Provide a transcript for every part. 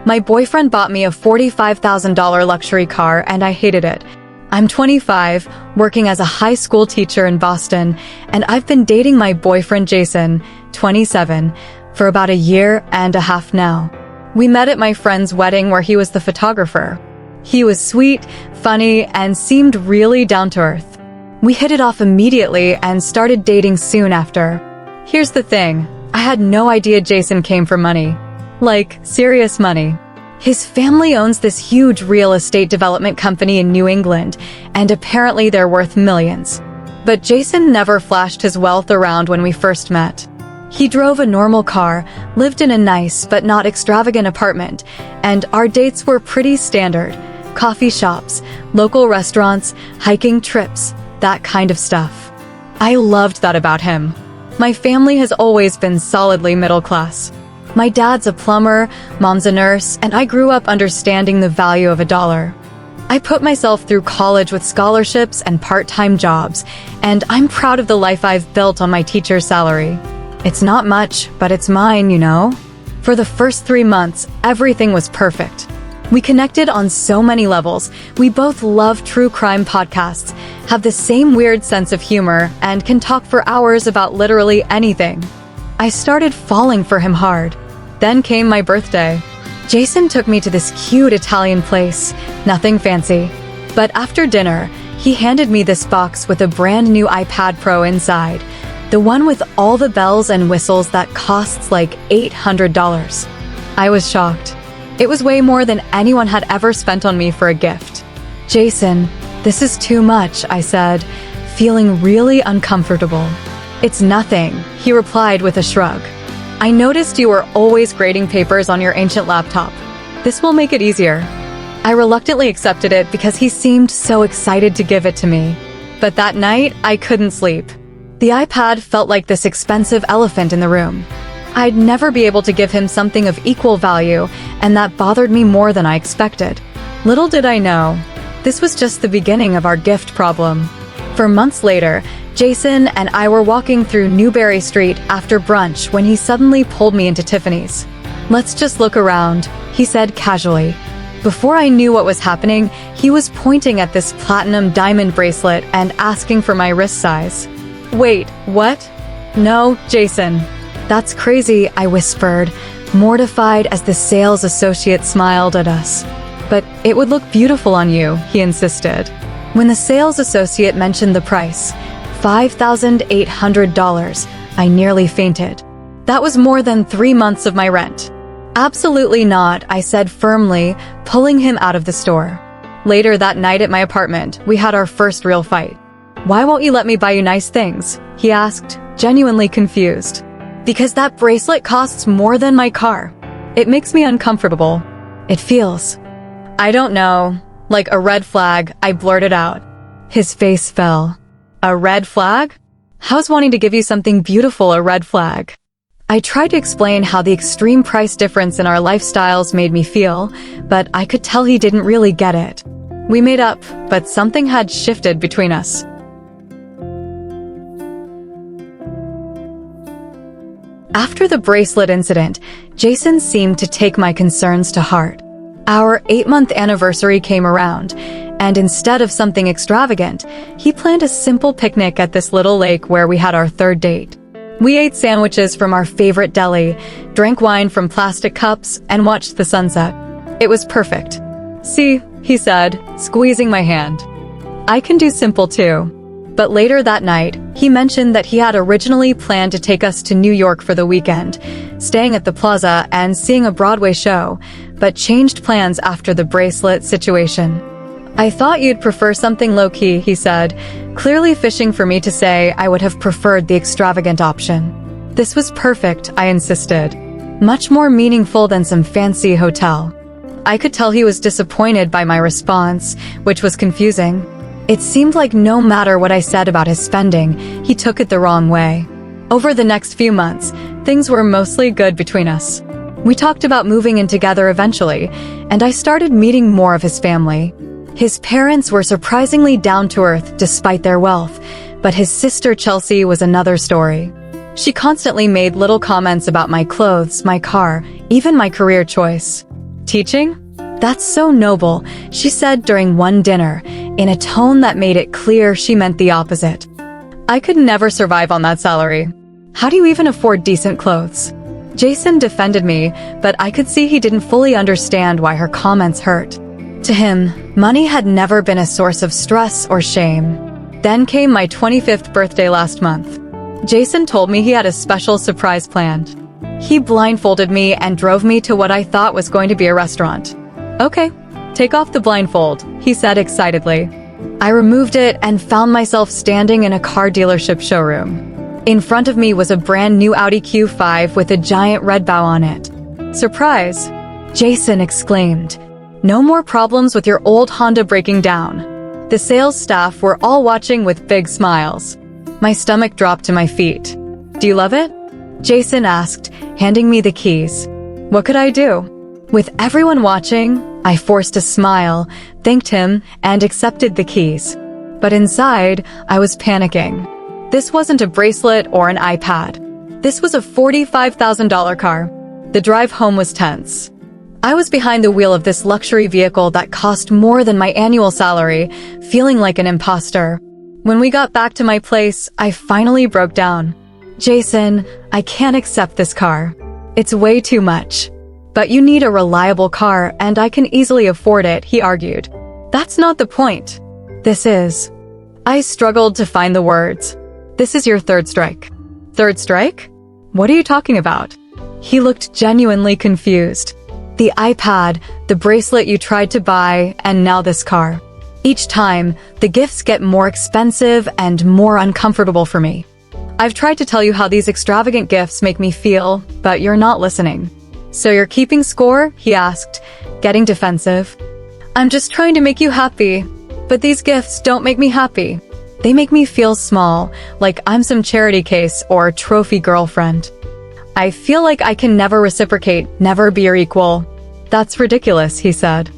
My boyfriend bought me a $45,000 luxury car and I hated it. I'm 25, working as a high school teacher in Boston, and I've been dating my boyfriend Jason, 27, for about a year and a half now. We met at my friend's wedding where he was the photographer. He was sweet, funny, and seemed really down to earth. We hit it off immediately and started dating soon after. Here's the thing, I had no idea Jason came from money. Like, serious money. His family owns this huge real estate development company in New England, and apparently they're worth millions. But Jason never flashed his wealth around when we first met. He drove a normal car, lived in a nice but not extravagant apartment, and our dates were pretty standard. Coffee shops, local restaurants, hiking trips, that kind of stuff. I loved that about him. My family has always been solidly middle class. My dad's a plumber, mom's a nurse, and I grew up understanding the value of a dollar. I put myself through college with scholarships and part-time jobs, and I'm proud of the life I've built on my teacher's salary. It's not much, but it's mine, you know? For the first 3 months, everything was perfect. We connected on so many levels. We both love true crime podcasts, have the same weird sense of humor, and can talk for hours about literally anything. I started falling for him hard. Then came my birthday. Jason took me to this cute Italian place, nothing fancy. But after dinner, he handed me this box with a brand new iPad Pro inside, the one with all the bells and whistles that costs like $800. I was shocked. It was way more than anyone had ever spent on me for a gift. Jason, this is too much, I said, feeling really uncomfortable. It's nothing, he replied with a shrug. I noticed you were always grading papers on your ancient laptop. This will make it easier. I reluctantly accepted it because he seemed so excited to give it to me. But that night, I couldn't sleep. The iPad felt like this expensive elephant in the room. I'd never be able to give him something of equal value, and that bothered me more than I expected. Little did I know, this was just the beginning of our gift problem. For months later, Jason and I were walking through Newberry Street after brunch when he suddenly pulled me into Tiffany's. "Let's just look around," he said casually. Before I knew what was happening, he was pointing at this platinum diamond bracelet and asking for my wrist size. "Wait, what?" "No, Jason." "That's crazy," I whispered, mortified as the sales associate smiled at us. "But it would look beautiful on you," he insisted. When the sales associate mentioned the price, $5,800, I nearly fainted. That was more than 3 months of my rent. "Absolutely not," I said firmly, pulling him out of the store. Later that night at my apartment, we had our first real fight. "Why won't you let me buy you nice things?" he asked, genuinely confused. "Because that bracelet costs more than my car. It makes me uncomfortable. It feels, I don't know, like a red flag," I blurted out. His face fell. "A red flag? How's wanting to give you something beautiful a red flag?" I tried to explain how the extreme price difference in our lifestyles made me feel, but I could tell he didn't really get it. We made up, but something had shifted between us. After the bracelet incident, Jason seemed to take my concerns to heart. Our 8-month anniversary came around, and instead of something extravagant, he planned a simple picnic at this little lake where we had our third date. We ate sandwiches from our favorite deli, drank wine from plastic cups, and watched the sunset. It was perfect. "See," he said, squeezing my hand. "I can do simple too." But later that night, he mentioned that he had originally planned to take us to New York for the weekend, staying at the Plaza and seeing a Broadway show, but changed plans after the bracelet situation. "I thought you'd prefer something low-key," he said, clearly fishing for me to say I would have preferred the extravagant option. This was perfect, I insisted. Much more meaningful than some fancy hotel. I could tell he was disappointed by my response, which was confusing. It seemed like no matter what I said about his spending, he took it the wrong way. Over the next few months, things were mostly good between us. We talked about moving in together eventually, and I started meeting more of his family. His parents were surprisingly down-to-earth despite their wealth, but his sister Chelsea was another story. She constantly made little comments about my clothes, my car, even my career choice. Teaching? That's so noble, she said during one dinner, in a tone that made it clear she meant the opposite. I could never survive on that salary. How do you even afford decent clothes? Jason defended me, but I could see he didn't fully understand why her comments hurt. To him, money had never been a source of stress or shame. Then came my 25th birthday last month. Jason told me he had a special surprise planned. He blindfolded me and drove me to what I thought was going to be a restaurant. Okay, take off the blindfold, he said excitedly. I removed it and found myself standing in a car dealership showroom. In front of me was a brand new Audi Q5 with a giant red bow on it. Surprise! Jason exclaimed. No more problems with your old Honda breaking down. The sales staff were all watching with big smiles. My stomach dropped to my feet. Do you love it? Jason asked, handing me the keys. What could I do? With everyone watching, I forced a smile, thanked him, and accepted the keys. But inside, I was panicking. This wasn't a bracelet or an iPad. This was a $45,000 car. The drive home was tense. I was behind the wheel of this luxury vehicle that cost more than my annual salary, feeling like an imposter. When we got back to my place, I finally broke down. Jason, I can't accept this car. It's way too much. But you need a reliable car, and I can easily afford it, he argued. That's not the point. This is. I struggled to find the words. This is your third strike. Third strike? What are you talking about? He looked genuinely confused. The iPad, the bracelet you tried to buy, and now this car. Each time, the gifts get more expensive and more uncomfortable for me. I've tried to tell you how these extravagant gifts make me feel, but you're not listening. So you're keeping score? He asked, getting defensive. I'm just trying to make you happy, but these gifts don't make me happy. They make me feel small, like I'm some charity case or trophy girlfriend. I feel like I can never reciprocate, never be your equal. That's ridiculous, he said.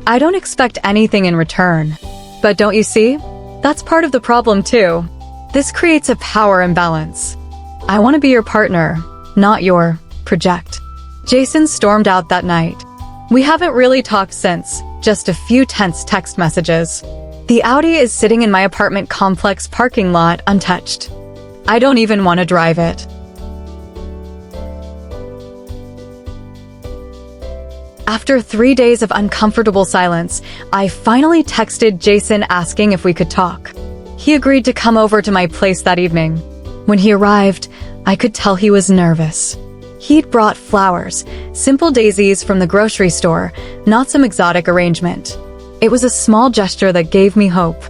I don't expect anything in return. But don't you see? That's part of the problem too. This creates a power imbalance. I want to be your partner, not your project. Jason stormed out that night. We haven't really talked since, just a few tense text messages. The Audi is sitting in my apartment complex parking lot untouched. I don't even want to drive it. After 3 days of uncomfortable silence, I finally texted Jason asking if we could talk. He agreed to come over to my place that evening. When he arrived, I could tell he was nervous. He'd brought flowers, simple daisies from the grocery store, not some exotic arrangement. It was a small gesture that gave me hope.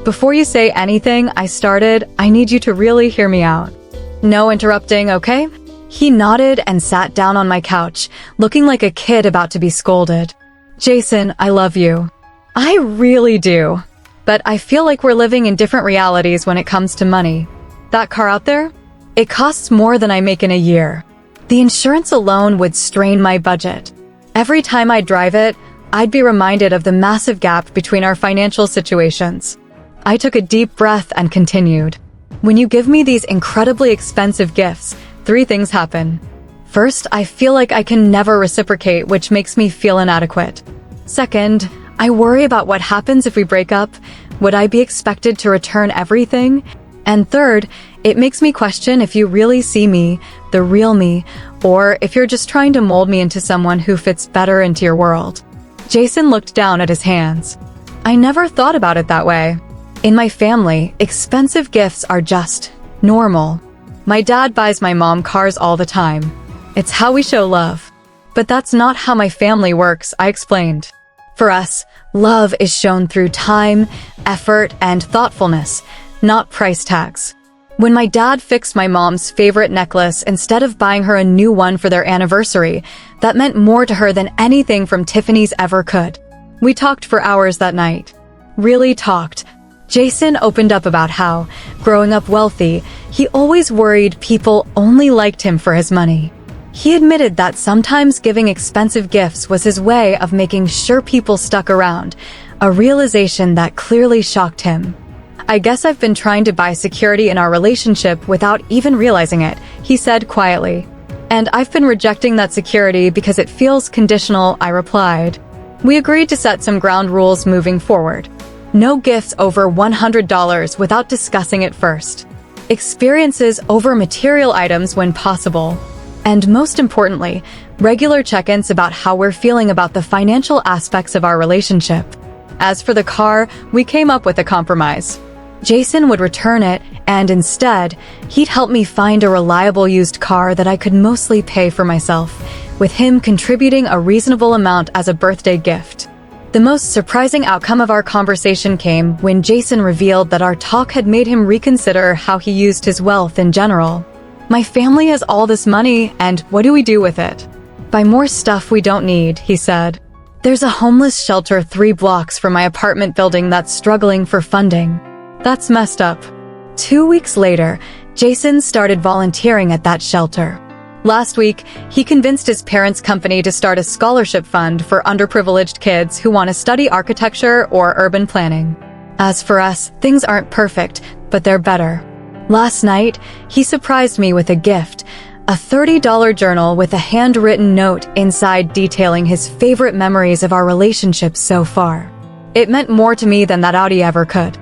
Before you say anything, I need you to really hear me out. No interrupting, okay? He nodded and sat down on my couch, looking like a kid about to be scolded. Jason, I love you. I really do. But I feel like we're living in different realities when it comes to money. That car out there? It costs more than I make in a year. The insurance alone would strain my budget. Every time I drive it, I'd be reminded of the massive gap between our financial situations. I took a deep breath and continued. When you give me these incredibly expensive gifts, 3 things happen. First, I feel like I can never reciprocate, which makes me feel inadequate. Second, I worry about what happens if we break up. Would I be expected to return everything? And third, it makes me question if you really see me, the real me, or if you're just trying to mold me into someone who fits better into your world. Jason looked down at his hands. I never thought about it that way. In my family, expensive gifts are just normal. My dad buys my mom cars all the time. It's how we show love. But that's not how my family works, I explained. For us, love is shown through time, effort, and thoughtfulness, not price tags. When my dad fixed my mom's favorite necklace instead of buying her a new one for their anniversary, that meant more to her than anything from Tiffany's ever could. We talked for hours that night. Really talked. Jason opened up about how, growing up wealthy, he always worried people only liked him for his money. He admitted that sometimes giving expensive gifts was his way of making sure people stuck around, a realization that clearly shocked him. I guess I've been trying to buy security in our relationship without even realizing it, he said quietly. And I've been rejecting that security because it feels conditional, I replied. We agreed to set some ground rules moving forward. No gifts over $100 without discussing it first. Experiences over material items when possible. And most importantly, regular check-ins about how we're feeling about the financial aspects of our relationship. As for the car, we came up with a compromise. Jason would return it, and instead, he'd help me find a reliable used car that I could mostly pay for myself, with him contributing a reasonable amount as a birthday gift. The most surprising outcome of our conversation came when Jason revealed that our talk had made him reconsider how he used his wealth in general. My family has all this money, and what do we do with it? Buy more stuff we don't need, he said. There's a homeless shelter 3 blocks from my apartment building that's struggling for funding. That's messed up. 2 weeks later, Jason started volunteering at that shelter. Last week, he convinced his parents' company to start a scholarship fund for underprivileged kids who want to study architecture or urban planning. As for us, things aren't perfect, but they're better. Last night, he surprised me with a gift, a $30 journal with a handwritten note inside detailing his favorite memories of our relationship so far. It meant more to me than that Audi ever could.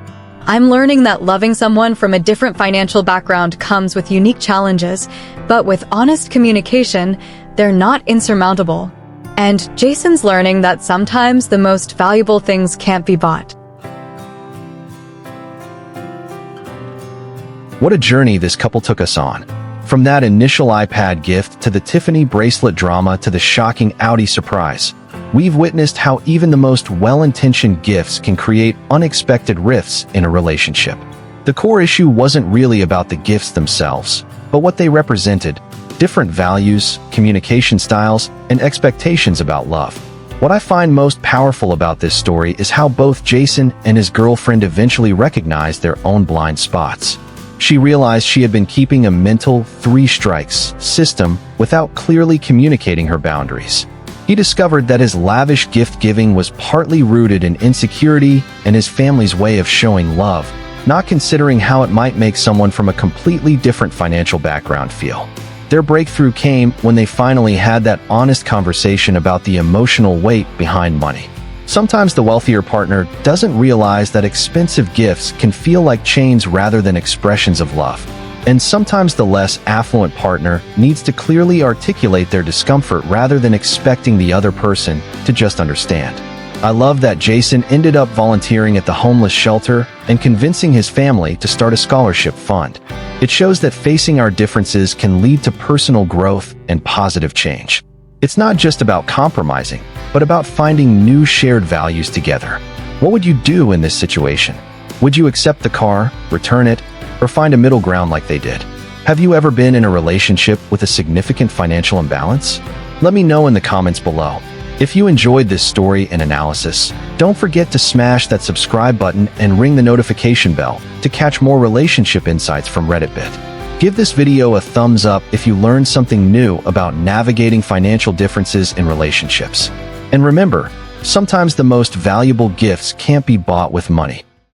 I'm learning that loving someone from a different financial background comes with unique challenges, but with honest communication, they're not insurmountable. And Jason's learning that sometimes the most valuable things can't be bought. What a journey this couple took us on. From that initial iPad gift to the Tiffany bracelet drama to the shocking Audi surprise. We've witnessed how even the most well-intentioned gifts can create unexpected rifts in a relationship. The core issue wasn't really about the gifts themselves, but what they represented: different values, communication styles, and expectations about love. What I find most powerful about this story is how both Jason and his girlfriend eventually recognized their own blind spots. She realized she had been keeping a mental 3 strikes system without clearly communicating her boundaries. He discovered that his lavish gift-giving was partly rooted in insecurity and his family's way of showing love, not considering how it might make someone from a completely different financial background feel. Their breakthrough came when they finally had that honest conversation about the emotional weight behind money. Sometimes the wealthier partner doesn't realize that expensive gifts can feel like chains rather than expressions of love. And sometimes the less affluent partner needs to clearly articulate their discomfort rather than expecting the other person to just understand. I love that Jason ended up volunteering at the homeless shelter and convincing his family to start a scholarship fund. It shows that facing our differences can lead to personal growth and positive change. It's not just about compromising, but about finding new shared values together. What would you do in this situation? Would you accept the car, return it, or find a middle ground like they did? Have you ever been in a relationship with a significant financial imbalance? Let me know in the comments below. If you enjoyed this story and analysis, don't forget to smash that subscribe button and ring the notification bell to catch more relationship insights from Redditbit. Give this video a thumbs up if you learned something new about navigating financial differences in relationships. And remember, sometimes the most valuable gifts can't be bought with money.